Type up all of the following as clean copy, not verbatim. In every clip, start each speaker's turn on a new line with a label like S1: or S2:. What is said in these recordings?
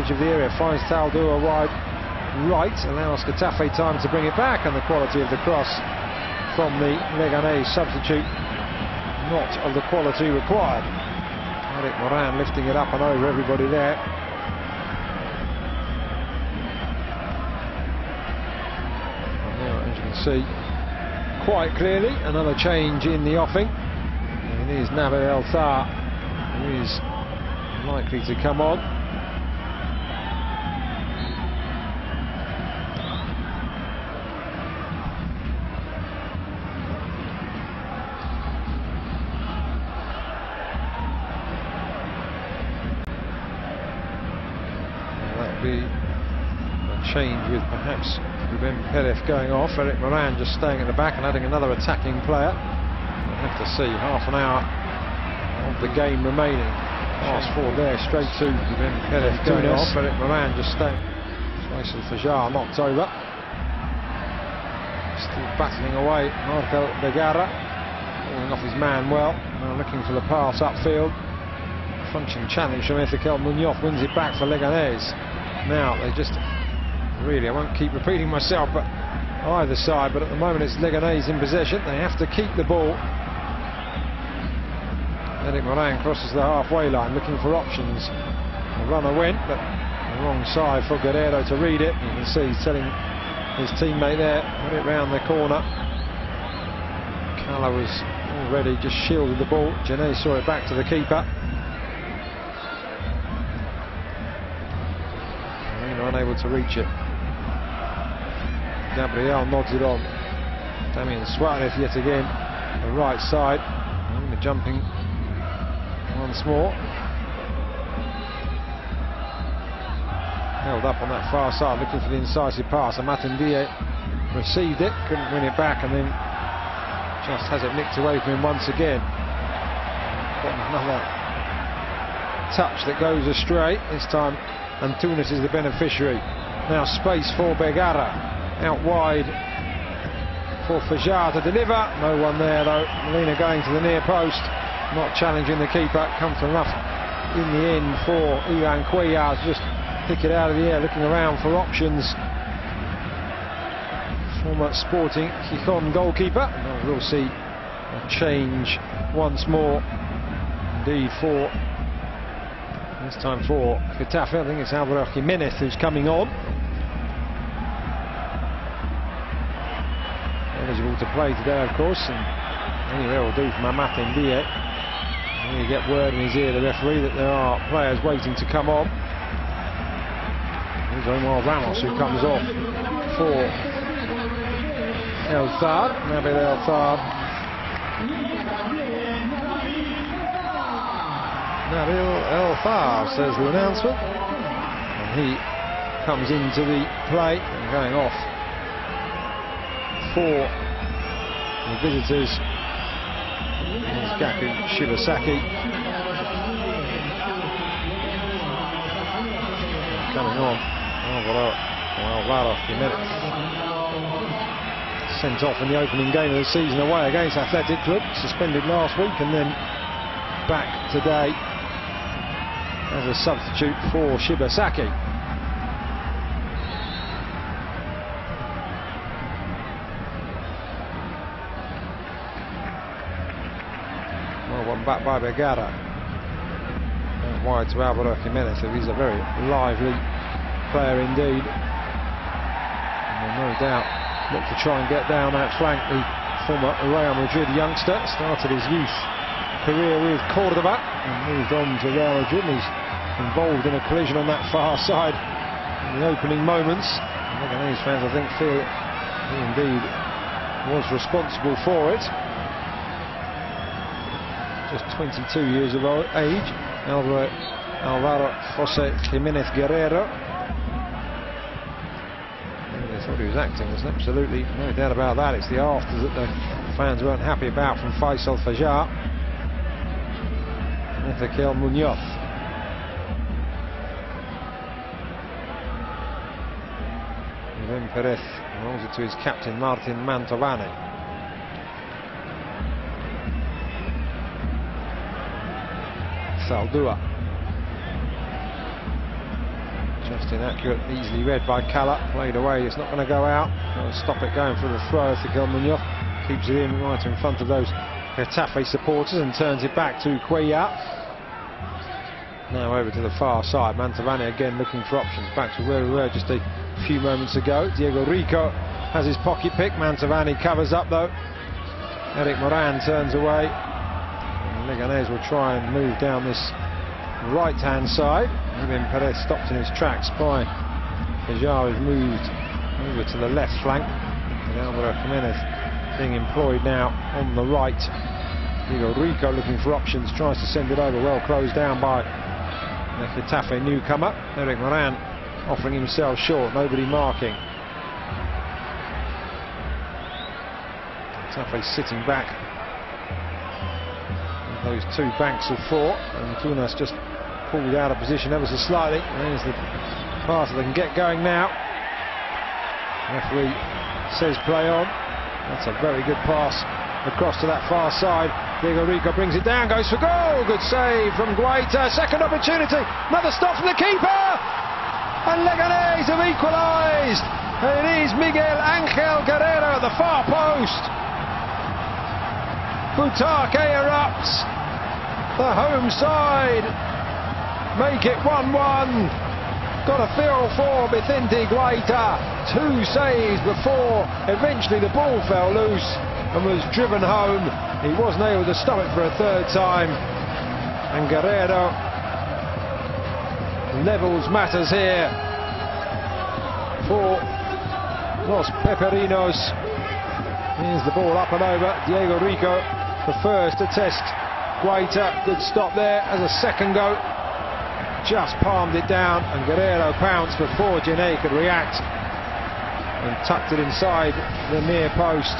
S1: edge of the area, finds Taldua wide right, allows Getafe time to bring it back, and the quality of the cross from the Leganes substitute not of the quality required. Eric Moran lifting it up and over everybody there. And now, as you can see quite clearly, another change in the offing. And it is Nabil El Thar who is likely to come on. Be a change with perhaps Ruben Perez going off, Eric Moran just staying at the back and adding another attacking player. We'll have to see. Half an hour of the game remaining. Pass forward there, straight to Ruben Perez going off, Eric Moran just staying. Faisal Fajar knocked over. Still battling away, Marco Begara pulling off his man well, now looking for the pass upfield. Crunching challenge from Ezequiel Munoz, wins it back for Leganes. Now they just really, I won't keep repeating myself, but either side, but at the moment it's Leganes in possession. They have to keep the ball. Eric Moran crosses the halfway line looking for options. The runner went, but the wrong side for Guerrero to read it. You can see he's telling his teammate there, put it round the corner. Cala was already just shielded the ball. Janet saw it back to the keeper. Unable to reach it. Gabriel nods it on. Damien Suarez yet again, the right side. And the jumping once more. Held up on that far side, looking for the incisive pass. And Matindie received it, couldn't win it back, and then just has it nicked away from him once again. Got another touch that goes astray. This time Antunes is the beneficiary. Now space for Begara. Out wide for Fajar to deliver. No one there though. Molina going to the near post. Not challenging the keeper. Comes enough in the end for Ivan Cuellar to just pick it out of the air, looking around for options. Former Sporting Gijón goalkeeper. Now we'll see a change once more. Indeed for this time for Getafe. I think it's Álvaro Jiménez who's coming on. Eligible to play today, of course, and anywhere will do from Matindie. And you get word in his ear, the referee, that there are players waiting to come on. Here's Omar Ramos who comes off for El Thar. Nabil El Thar. Nabil El Thar, says the announcement, and he comes into the play and going off for the visitors. There's Gaku Shibasaki coming on. Álvaro Jiménez sent off in the opening game of the season away against Athletic Club, suspended last week and then back today as a substitute for Shibasaki. Well, one back by Begara. And wide to Álvaro Jiménez, who is a very lively player indeed. And will no doubt look to try and get down that flank. The former Real Madrid youngster started his youth career with Cordoba and moved on to Real Madrid. He's involved in a collision on that far side in the opening moments. Leganes fans, I think, feel that he indeed was responsible for it. Just 22 years of age, Álvaro José Jiménez Guerrero. They thought he was acting, there's absolutely no doubt about that. It's the afters that the fans weren't happy about from Faisal Fajar. Ezequiel Munoz. Ruben Perez rolls it to his captain Martin Mantovani. Taldua. Just inaccurate, easily read by Cala. Played away, it's not going to go out. Got to stop it going for the throw. Ezequiel Munoz keeps it in right in front of those Getafe supporters and turns it back to Cuellar. Now over to the far side. Mantovani again looking for options. Back to where we were just a few moments ago. Diego Rico has his pocket pick. Mantovani covers up though. Eric Moran turns away. And Leganes will try and move down this right hand side. Ruben Perez stopped in his tracks by Fajar, has moved over to the left flank. And Alvaro Jimenez being employed now on the right. Diego Rico looking for options, tries to send it over, well closed down by the Getafe newcomer. Eric Moran offering himself short, nobody marking. Getafe sitting back. Those two banks of four, and Tunas just pulled out of position ever so slightly. There's the pass that they can get going now. Referee says play on. That's a very good pass across to that far side. Diego Rico brings it down, goes for goal. Good save from Guaita. Second opportunity. Another stop from the keeper. And Leganes have equalised. And it is Miguel Angel Guerrero at the far post. Butake erupts. The home side make it 1-1. Got a feel for Vicente Guaita. Two saves before eventually the ball fell loose and was driven home. He wasn't able to stop it for a third time. And Guerrero levels matters here for Los Peperinos. Here's the ball up and over. Diego Rico, the first to test Guaita. Good stop there as a second go. Just palmed it down, and Guerrero pounced before Gené could react and tucked it inside the near post.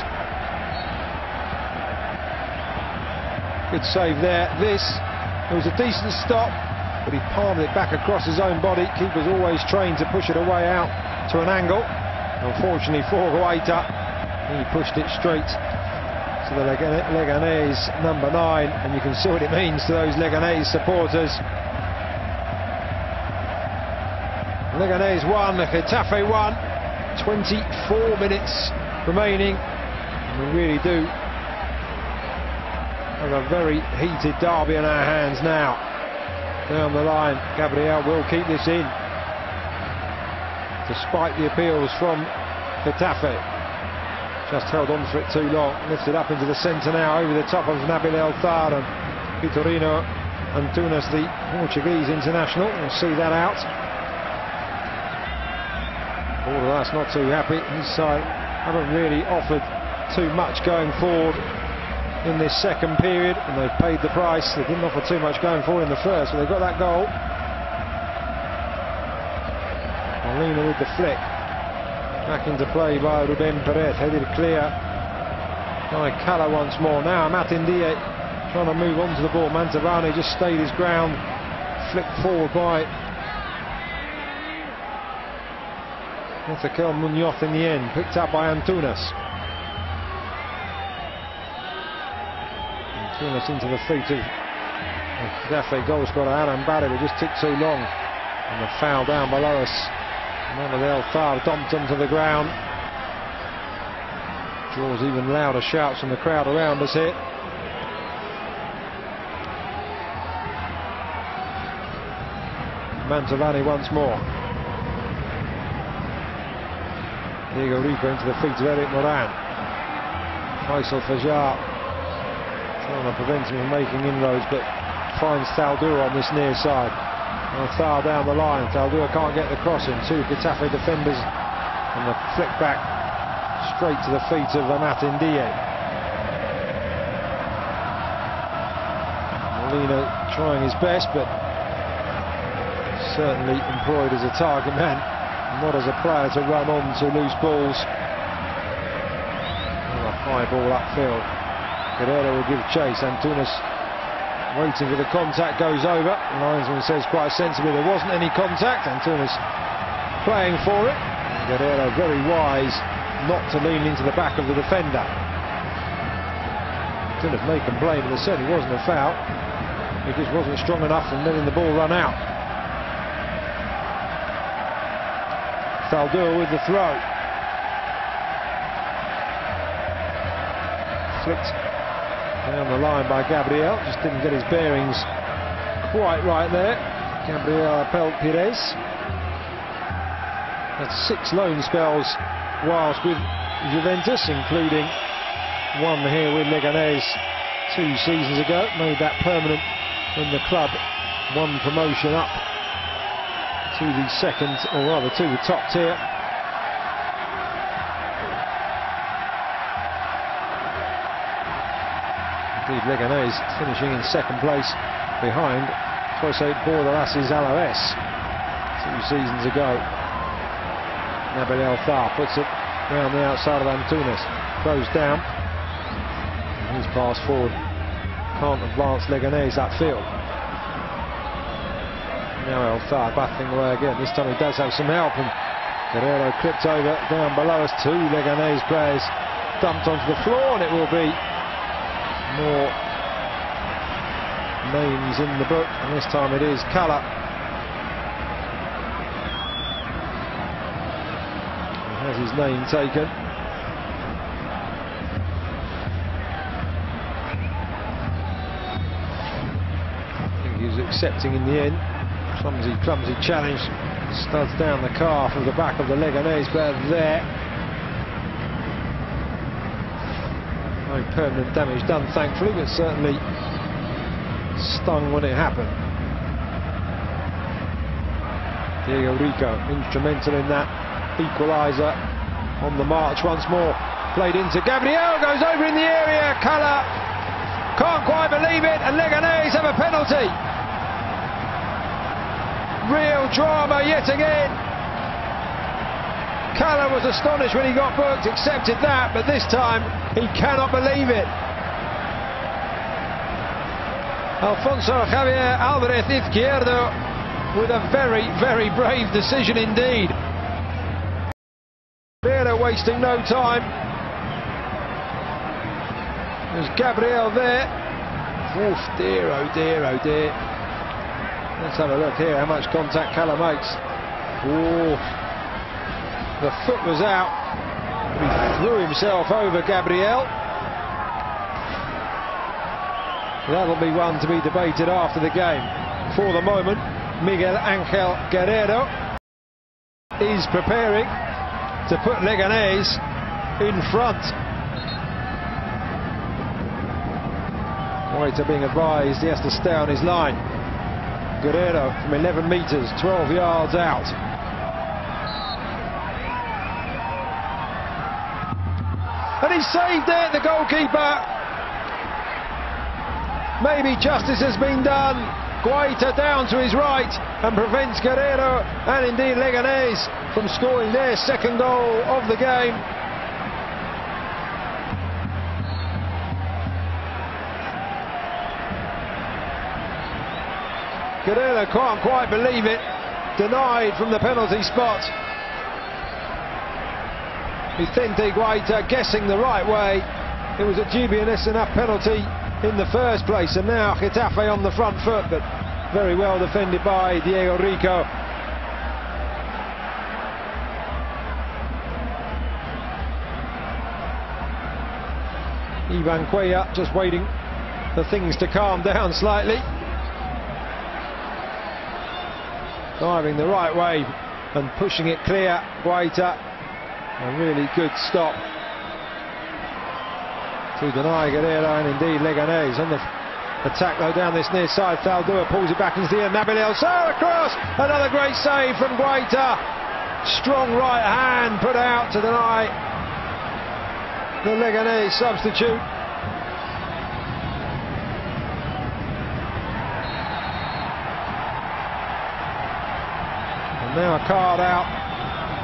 S1: Good save there. It was a decent stop, but he palmed it back across his own body. Keeper's always trained to push it away out to an angle. Unfortunately for Guaita, he pushed it straight to the Leganes number 9, and you can see what it means to those Leganes supporters. Leganes 1, Getafe 1, 24 minutes remaining. And we really do have a very heated derby in our hands now. Down the line, Gabriel will keep this in, despite the appeals from Getafe. Just held on for it too long. Lifted up into the centre now, over the top of Nabil Elthar and Vitorino Antunes, the Portuguese international. We'll see that out. That's not too happy. His side haven't really offered too much going forward in this second period, and they've paid the price. They didn't offer too much going forward in the first, but they got that goal. Molina with the flick. Back into play by Ruben Perez, headed clear by Cala once more. Now Martin Diaz trying to move on to the ball. Mantovani just stayed his ground. Flicked forward by Ezequiel Munoz in the end, picked up by Antunes. Antunes into the feet of Getafe goal scorer Alan Barry, but just took too long. And the foul down below us. Manuel Elthar dumped onto the ground. Draws even louder shouts from the crowd around us here. Mantovani once more. Diego Rico into the feet of Eric Moran. Faisal Fajar trying to prevent him from making inroads, but finds Taldur on this near side. Thar down the line. Taldur can't get the cross in. Two Getafe defenders, and the flick back straight to the feet of Martin Diaz. Molina trying his best, but certainly employed as a target man, not as a player to run on to loose balls. And a high ball upfield. Guerrero will give chase. Antunes waiting for the contact, goes over. The linesman says quite sensibly there wasn't any contact. Antunes playing for it. And Guerrero very wise not to lean into the back of the defender. Antunes may complain, but there certainly wasn't a foul. He just wasn't strong enough in letting the ball run out. Taldur with the throw. Flicked down the line by Gabriel, just didn't get his bearings quite right there. Gabriel Apel Pires had 6 loan spells whilst with Juventus, including one here with Leganes 2 seasons ago. Made that permanent when the club won promotion up to the second, or rather to the top tier. Indeed, Leganes finishing in second place behind José Bordalás's Alaves 2 seasons ago. Nabil El Thar puts it round the outside of Antunes, throws down, and his pass forward can't advance Leganes upfield. Now El Thar battling away again. This time he does have some help, and Guerrero clipped over down below us. 2 Leganes players dumped onto the floor, and it will be more names in the book, and this time it is Cala. He has his name taken. I think he was accepting in the end. Clumsy challenge, studs down the calf of the back of the Leganes player there. No permanent damage done, thankfully, but certainly stung when it happened. Diego Rico, instrumental in that equaliser, on the march once more. Played into Gabriel, goes over in the area. Cala can't quite believe it, and Leganes have a penalty. Real drama yet again. Cala was astonished when he got booked, accepted that, but this time he cannot believe it. Alfonso Javier Alvarez Izquierdo with a very, very brave decision indeed. Guerrero wasting no time. There's Gabriel there. Oh dear, oh dear, oh dear. Let's have a look here how much contact Cala makes. Oh, the foot was out. He threw himself over Gabriel. That'll be one to be debated after the game. For the moment, Miguel Angel Guerrero is preparing to put Leganes in front. Waiter being advised he has to stay on his line. Guerrero from 11 metres, 12 yards out. And he saved it, the goalkeeper. Maybe justice has been done. Guaita down to his right and prevents Guerrero and indeed Leganes from scoring their second goal of the game. Guerrero can't quite believe it. Denied from the penalty spot. Vicente Guaita guessing the right way. It was a dubious enough penalty in the first place, and now Getafe on the front foot, but very well defended by Diego Rico. Ivan Cuellar just waiting for things to calm down slightly. Diving the right way and pushing it clear. Guaita, a really good stop to deny Guerrero and indeed Leganes. On the attack though down this near side, Taldur pulls it back into the end. Nabil El Thar across, another great save from Guaita. Strong right hand put out to deny the Leganes substitute. And now a card out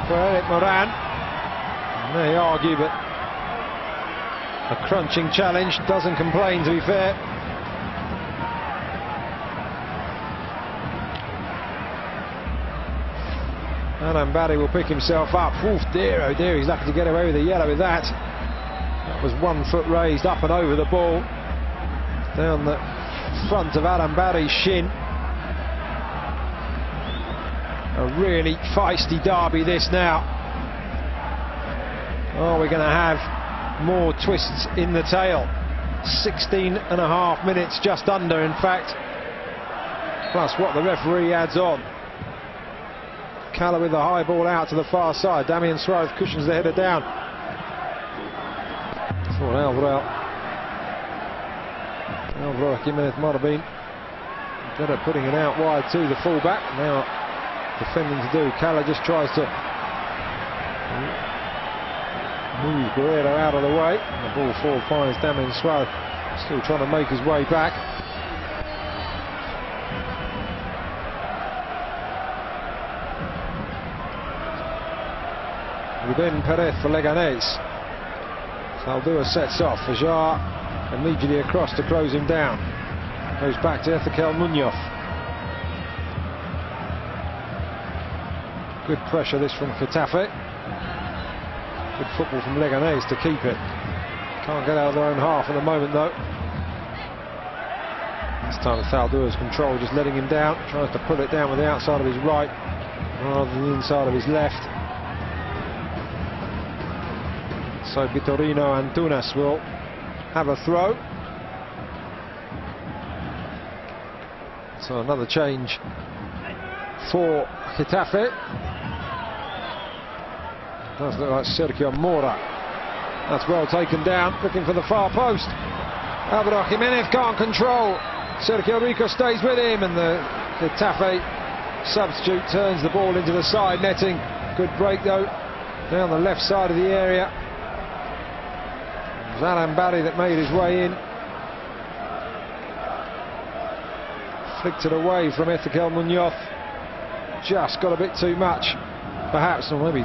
S1: for Eric Moran. And they argue, but a crunching challenge, doesn't complain to be fair. Adam Barry will pick himself up. Oof, dear, oh dear, he's lucky to get away with a yellow with that. That was 1 foot raised up and over the ball. Down the front of Adam Barry's shin. A really feisty derby this now. Oh, we're going to have more twists in the tail. 16.5 minutes, just under in fact, plus what the referee adds on. Cala with the high ball out to the far side. Damian Suarez cushions the header down. Thought Álvaro Jiménez might have been better putting it out wide to the fullback. Now defending to do. Cala just tries to move Guerrero out of the way. The ball forward finds Damian Suarez, still trying to make his way back. Ruben Perez for Leganes. Zaldúa sets off. Fajar immediately across to close him down. Goes back to Ezequiel Muñoz. Good pressure this from Getafe. Good football from Leganes to keep it. Can't get out of their own half at the moment though. This time Zaldúa's control, just letting him down. Tries to pull it down with the outside of his right rather than the inside of his left. So Vitorino Antunes will have a throw. So another change for Getafe. Does look like Sergio Mora. That's well taken down, looking for the far post. Álvaro Jiménez can't control. Sergio Rico stays with him, and the Getafe substitute turns the ball into the side netting. Good break though, down the left side of the area. Zalan Barry that made his way in. Flicked it away from Ezequiel Muñoz. Just got a bit too much, perhaps, or maybe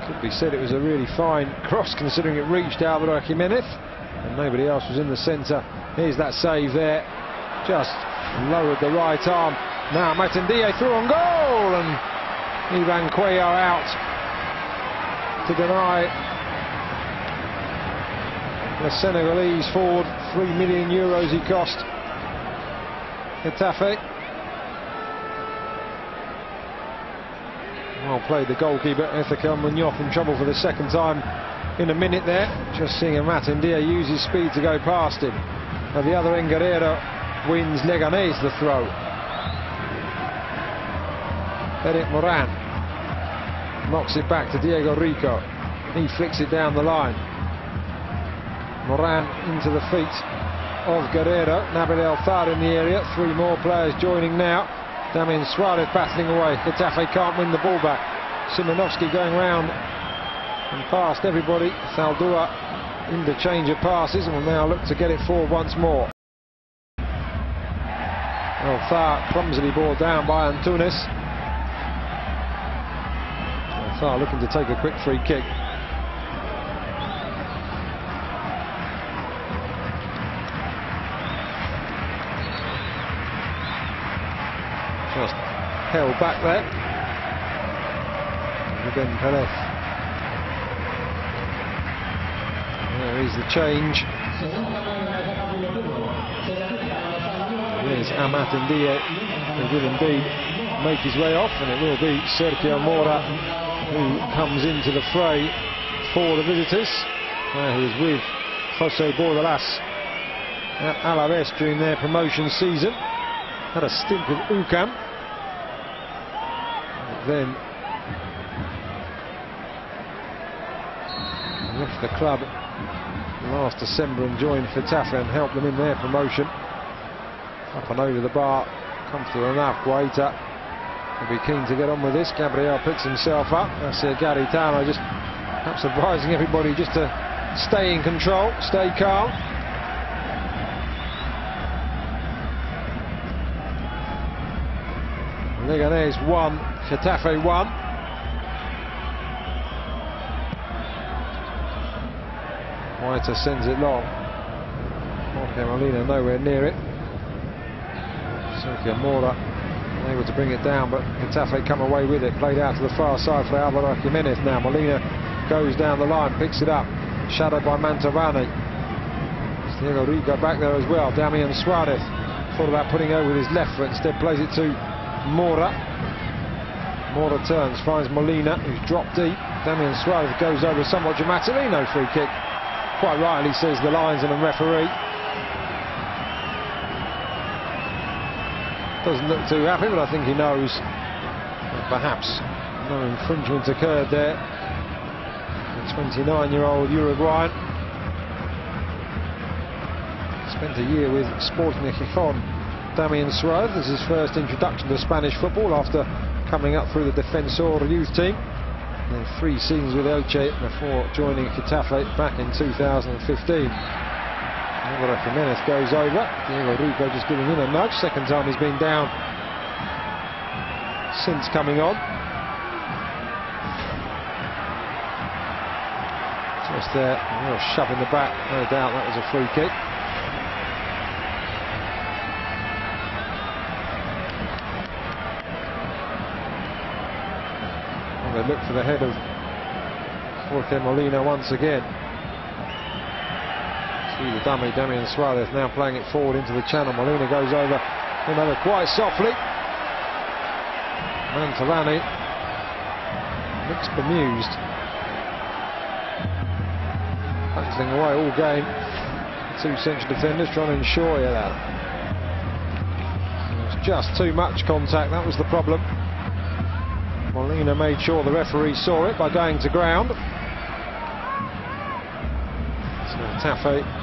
S1: could be said it was a really fine cross considering it reached Álvaro Jiménez and nobody else was in the centre. Here's that save there. Just lowered the right arm. Now Matendia through on goal, and Ivan Cuellar out to deny the Senegalese forward. €3 million he cost Getafe. Well played, the goalkeeper Ezequiel Muñoz, in trouble for the second time in a minute there. Just seeing Matendia use his speed to go past him. At the other end, Guerrero wins Leganes the throw. Eric Moran knocks it back to Diego Rico. He flicks it down the line. Moran into the feet of Guerrero. Nabil El-Thar in the area. Three more players joining now. Damian Suarez battling away. Getafe can't win the ball back. Szymanowski going round and past everybody. Zaldúa interchange of passes and will now look to get it forward once more. El-Thar clumsily brought down by Antunes. El-Thar looking to take a quick free kick. Just held back there. Ruben Perez. There is the change. There's Amat Ndiaye, who will indeed make his way off, and it will be Sergio Mora who comes into the fray for the visitors. He was with José Bordalas at Alaves during their promotion season. Had a stint with UCAM. Then left the club last December and joined Getafe and helped them in their promotion. Up and over the bar, comfortable enough. Guaita will be keen to get on with this. Gabriel picks himself up. That's Garitano just perhaps advising everybody just to stay in control, stay calm. Leganes 1, Getafe 1. Guaita sends it long. Jorge Molina nowhere near it. Sergio Mora unable to bring it down, but Getafe come away with it. Played out to the far side for Álvaro Jiménez now. Molina goes down the line, picks it up. Shadowed by Mantovani. Diego Rico back there as well. Damian Suarez thought about putting over with his left foot, instead plays it to Mora. Mora turns, finds Molina, who's dropped deep. Damian Suarez goes over somewhat dramatically. No free kick. Quite rightly says the linesman and referee. Doesn't look too happy, but I think he knows that perhaps no infringement occurred there. The 29-year-old Uruguayan spent a year with Sporting de Gijón. Damian Suarez, this is his first introduction to Spanish football after coming up through the Defensor youth team. And 3 seasons with Elche before joining Getafe back in 2015. Jimenez goes over. Diego Rico just giving him a nudge. Second time he's been down since coming on. Just there, a real shove in the back. No doubt that was a free kick. And they look for the head of Jorge Molina once again. The dummy, Damian Suarez now playing it forward into the channel. Molina goes over, another quite softly. Mantovani looks bemused. Battling away all game. 2 central defenders trying to ensure you that. It was just too much contact, that was the problem. Molina made sure the referee saw it by going to ground. So Getafe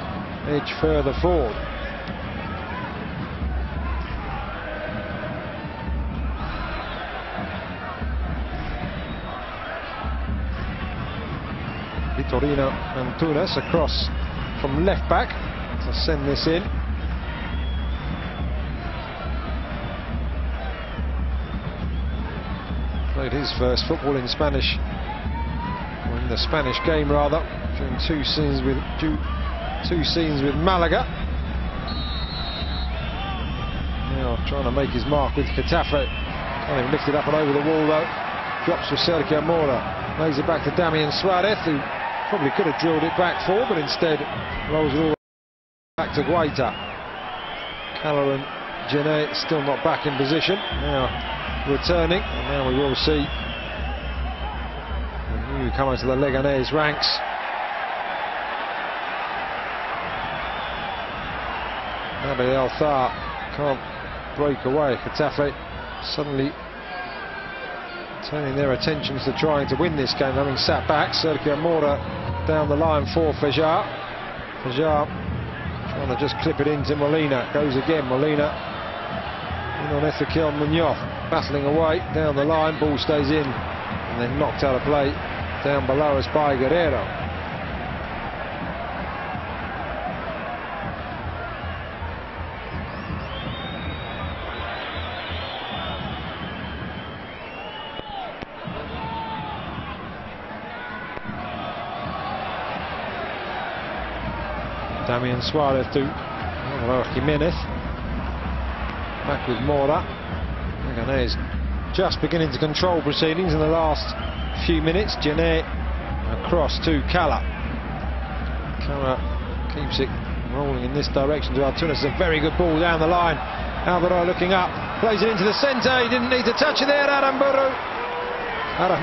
S1: edge further forward. Vitorino Antunes across from left back to send this in. Played his first football in Spanish, or in the Spanish game rather, during 2 seasons with Malaga. Now trying to make his mark with Getafe. Can't even lift it up and over the wall though. Drops for Sergio Mora. Lays it back to Damian Suarez, who probably could have drilled it back for, but instead rolls it all back to Guaita. Calla and Genet still not back in position. Now returning, and now we will see a newcomer to the Leganes ranks. Nabil El-Thar can't break away. Getafe suddenly turning their attentions to trying to win this game, having sat back. Sergio Mora down the line for Fajar. Fajar trying to just clip it into Molina. Goes again, Molina in on Ezequiel Munoz, battling away down the line. Ball stays in and then knocked out of play down below us by Guerrero. Damian Suarez to Jimenez. Back with Mora. Leganes just beginning to control proceedings in the last few minutes. Genet across to Calla. Calla keeps it rolling in this direction to Antunes. It's a very good ball down the line. Alvaro looking up, plays it into the centre. He didn't need to touch it there. Adam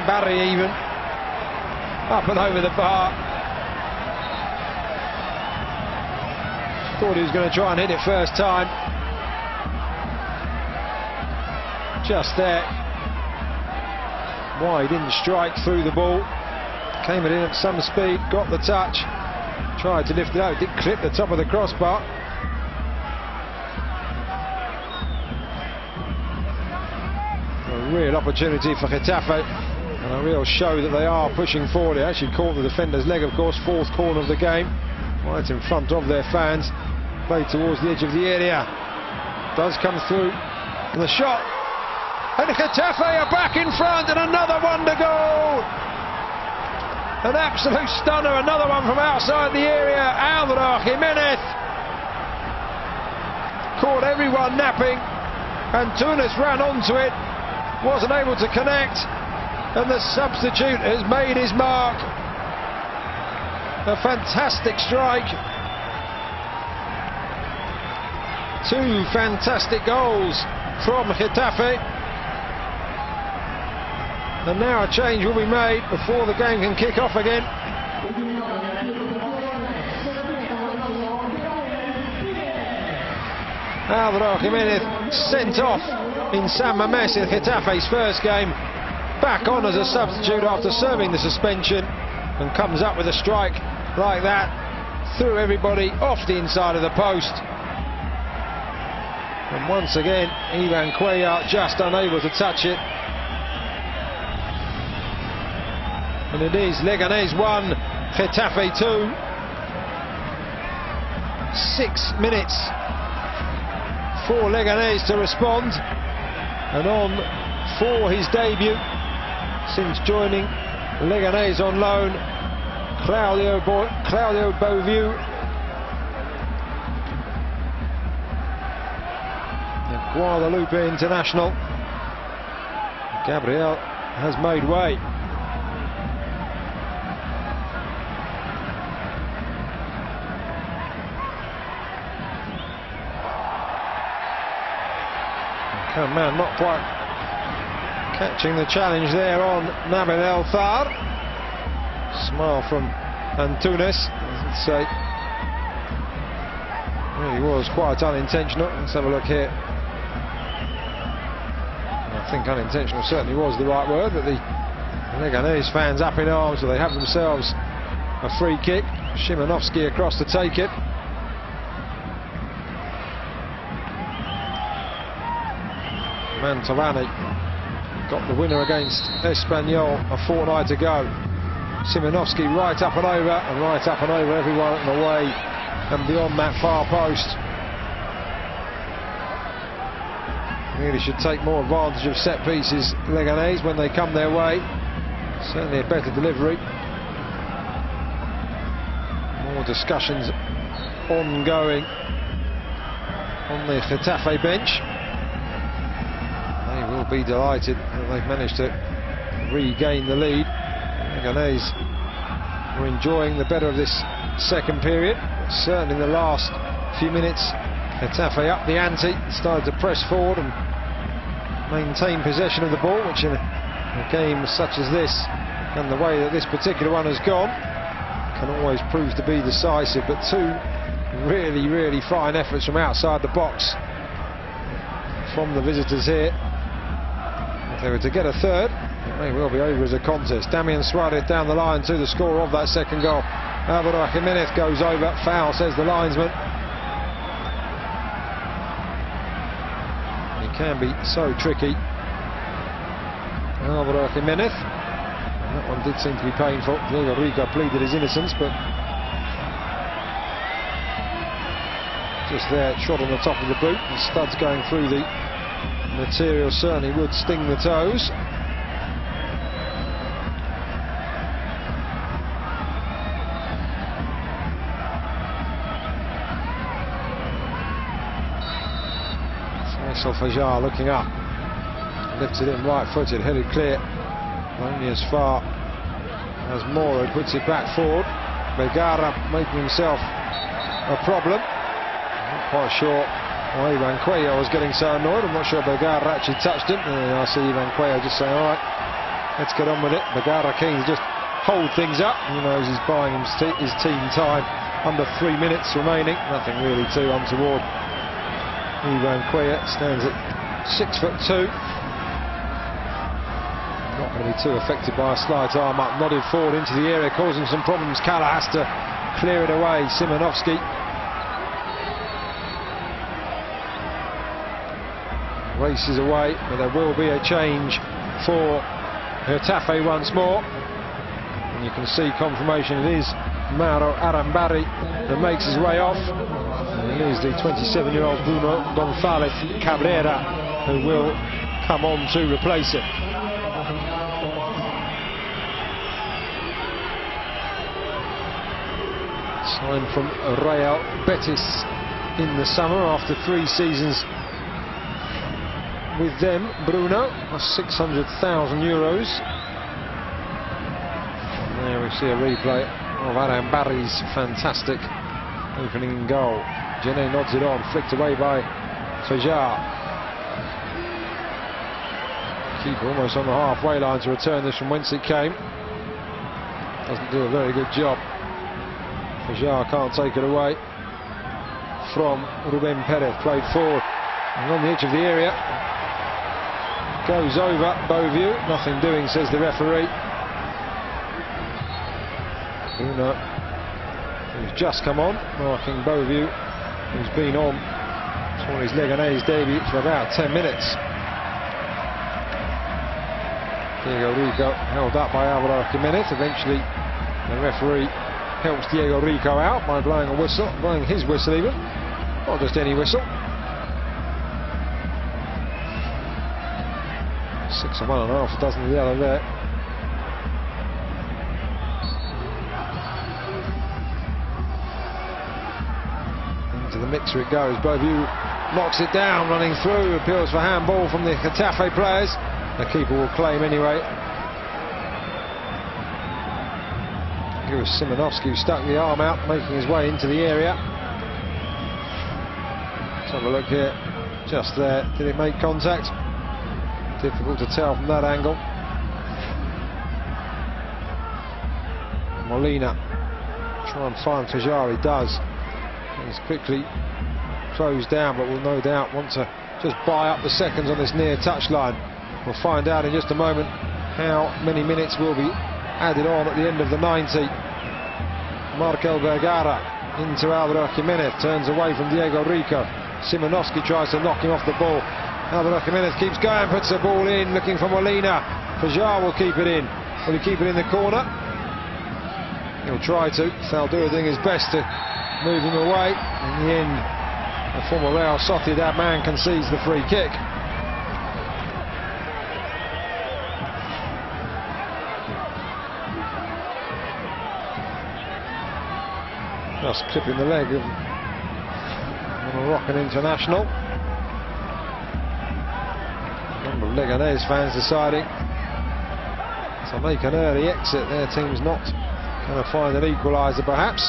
S1: Barry even up and over the bar. Thought he was going to try and hit it first time. Just there. Why he didn't strike through the ball. Came it in at some speed, got the touch, tried to lift it out, did clip the top of the crossbar. A real opportunity for Getafe, and a real show that they are pushing forward. They actually caught the defender's leg, of course, 4th corner of the game. Right in front of their fans. Played towards the edge of the area. Does come through. And the shot. And Getafe are back in front, and another wonder goal. An absolute stunner. Another one from outside the area. Alvaro Jimenez caught everyone napping. Antunes ran onto it. Wasn't able to connect. And the substitute has made his mark. A fantastic strike. 2 fantastic goals from Getafe. And now a change will be made before the game can kick off again. Álvaro Jiménez sent off in San Mamés in Getafe's first game, back on as a substitute after serving the suspension, and comes up with a strike like that, threw everybody off the inside of the post. And once again, Ivan Cuellar just unable to touch it. And it is Leganes 1, Getafe 2. 6 minutes for Leganes to respond, and on for his debut since joining Leganes on loan, Claudio Beauvieu, the Guadalupe international. Gabriel has made way. Oh man, not quite catching the challenge there on Nabil El Thar. Smile from Antunes, I'd say. Really was quite unintentional. Let's have a look here. I think unintentional certainly was the right word, but the Leganes fans up in arms, so they have themselves a free kick. Szymanowski across to take it. Mantovani got the winner against Espanyol a fortnight ago. Szymanowski right up and over, everyone and away and beyond that far post. Really should take more advantage of set pieces, Leganes, when they come their way. Certainly a better delivery. More discussions ongoing on the Getafe bench. They will be delighted that they've managed to regain the lead. Leganes were enjoying the better of this second period. Certainly in the last few minutes, Getafe up the ante, started to press forward and maintain possession of the ball, which in a game such as this, and the way that this particular one has gone, can always prove to be decisive. But two really fine efforts from outside the box from the visitors here. If they were to get a third, it may well be over as a contest. Damian Suarez down the line to the scorer of that second goal. Álvaro Jiménez goes over, foul, says the linesman. He can be so tricky, Álvaro Jiménez. And that one did seem to be painful. Diego Rico pleaded his innocence, but just there, shot on the top of the boot. The studs going through the material certainly would sting the toes. Fajar looking up, lifts it in right-footed, headed clear, only as far as Moro puts it back forward. Bergara making himself a problem. Not quite sure why Ivan Cuellar was getting so annoyed. I'm not sure Bergara actually touched him. And I see Ivan Cuellar just saying, all right, let's get on with it. Bergara keen to just hold things up. He knows he's buying his team time. Under 3 minutes remaining, nothing really too untoward. Ivan Cuellar stands at 6'2". Not going to be too affected by a slight arm up, nodded forward into the area, causing some problems. Kalla has to clear it away. Szymanowski races away, but there will be a change for Getafe once more. And you can see confirmation it is Mauro Arambari that makes his way off. And here's the 27-year-old Bruno González Cabrera, who will come on to replace him. Signed from Real Betis in the summer after 3 seasons with them. Bruno, €600,000. And there we see a replay of Arambari's fantastic opening goal. Jenné nods it on, flicked away by Fajar. Keeper almost on the halfway line to return this from whence it came. Doesn't do a very good job. Fajar can't take it away from Ruben Perez. Played forward and on the edge of the area. Goes over Beauview. Nothing doing, says the referee. Uno, who's just come on, marking Beauview, who's been on for his Leganes debut for about 10 minutes. Diego Rico held up by Álvaro Jiménez. Eventually the referee helps Diego Rico out by blowing a whistle, blowing his whistle even, not just any whistle. 6 of one and a half dozen of the other there. Into the mixer it goes. Beauview knocks it down, running through, appeals for handball from the Getafe players. The keeper will claim anyway. It was Szymanowski who stuck the arm out, making his way into the area. Let's have a look here. Just there. Did it make contact? Difficult to tell from that angle. Molina try and find Fajar. He does. He's quickly closed down, but will no doubt want to just buy up the seconds on this near touchline. We'll find out in just a moment how many minutes will be added on at the end of the 90. Markel Vergara into Álvaro Jiménez, turns away from Diego Rico. Szymanowski tries to knock him off the ball. Álvaro Jiménez keeps going, puts the ball in, looking for Molina. Fajar will keep it in. Will he keep it in the corner? He'll try to. Thaldua doing his best to move him away. In the end, the former Real Sociedad man concedes the free kick. Just clipping the leg of a Moroccan international. A number of Leganes fans deciding to make an early exit. Their team's not going to find an equaliser perhaps.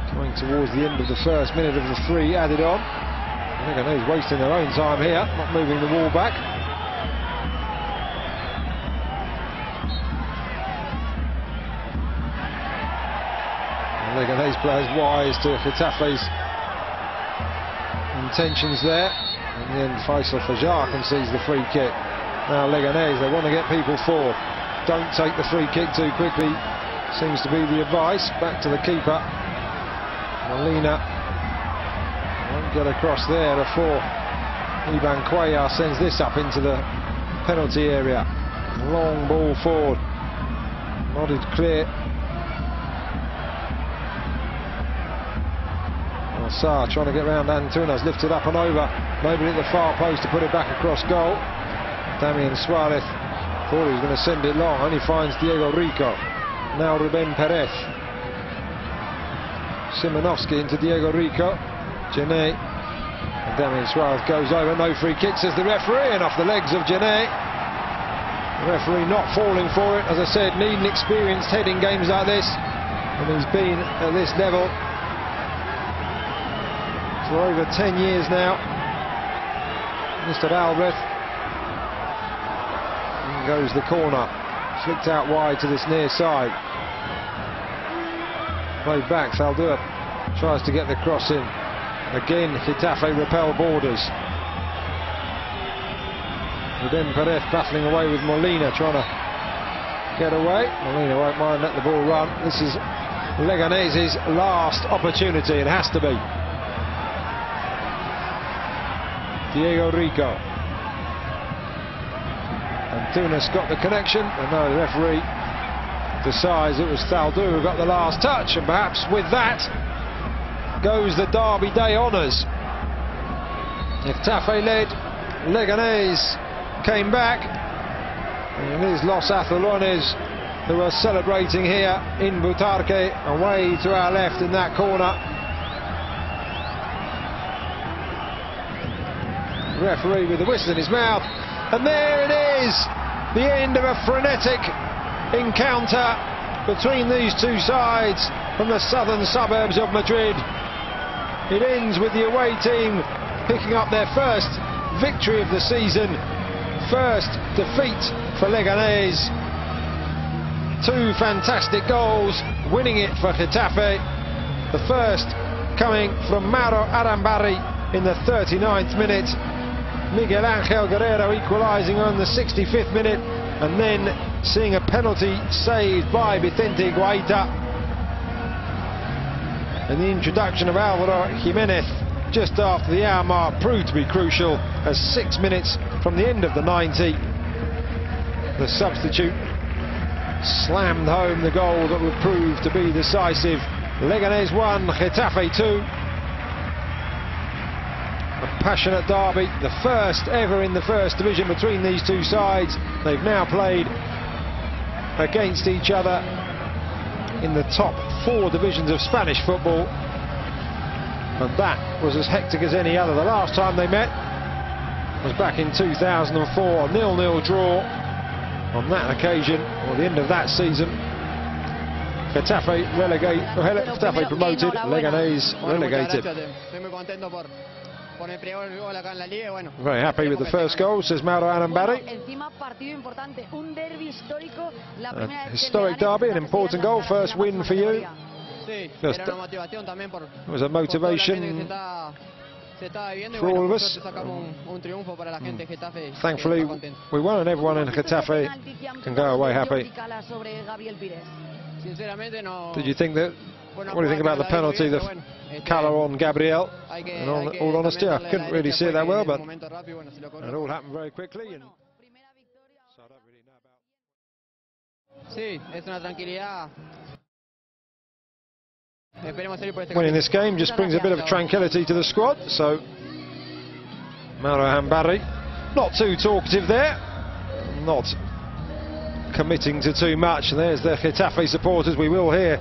S1: Coming towards the end of the first minute of the 3 added on. Leganes wasting their own time here, not moving the wall back. Leganes players wise to Getafe's intentions there. In the end, Faisal Fajar concedes the free kick. Now Leganes, they want to get people forward. Don't take the free kick too quickly, seems to be the advice. Back to the keeper. Molina won't get across there before Iban Cuellar sends this up into the penalty area. Long ball forward. Nodded clear. Sarr trying to get round Antunes, lifted up and over, maybe at the far post to put it back across goal. Damian Suarez thought he was going to send it long, only finds Diego Rico. Now Ruben Perez. Szymanowski into Diego Rico. Gené. And Damian Suarez goes over, no free kick, says the referee, and off the legs of Gené. The referee not falling for it, as I said, needing experienced heading games like this, and he's been at this level for over 10 years now. Mr. Albrecht. In goes the corner. Flicked out wide to this near side. Played back. Thaldua tries to get the cross in. Again, Getafe repel borders. Ruben Perez battling away with Molina, trying to get away. Molina won't mind, let the ball run. This is Leganes' last opportunity. It has to be. Diego Rico. Antunes got the connection, and now the referee decides it was Thaldua who got the last touch, and perhaps with that goes the Derby Day honours. If Getafe led, Leganes came back, and it is Los Azulones who are celebrating here in Butarque, away to our left in that corner. Referee with the whistle in his mouth, and there it is, the end of a frenetic encounter between these two sides from the southern suburbs of Madrid. It ends with the away team picking up their first victory of the season, first defeat for Leganes. 2 fantastic goals, winning it for Getafe. The first coming from Mauro Arambari in the 39th minute. Miguel Angel Guerrero equalising on the 65th minute, and then seeing a penalty saved by Vicente Guaita. And the introduction of Alvaro Jimenez just after the hour mark proved to be crucial, as 6 minutes from the end of the 90, the substitute slammed home the goal that would prove to be decisive. Leganes 1, Getafe 2. A passionate derby, the first ever in the first division between these two sides. They've now played against each other in the top 4 divisions of Spanish football, and that was as hectic as any other. The last time they met was back in 2004, a 0-0 draw. On that occasion, or the end of that season, Getafe promoted, Leganes relegated. Very happy with the first goal, says Mauro Arambari. Historic derby, an important goal, first win for you. Just, it was a motivation for all of us. Thankfully, we won, and everyone in Getafe can go away happy. Did you think that? What do you think about the penalty, the colour on Gabriel? In all honesty, I couldn't really see it that well, but it all happened very quickly. And so I don't really know about. Winning this game just brings a bit of tranquility to the squad. So Mauro Arambari, not too talkative there, not committing to too much. There's the Getafe supporters. We will hear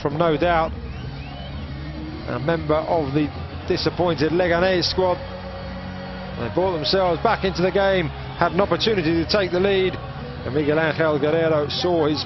S1: from, no doubt, a member of the disappointed Leganes squad. They brought themselves back into the game, had an opportunity to take the lead, and Miguel Angel Guerrero saw his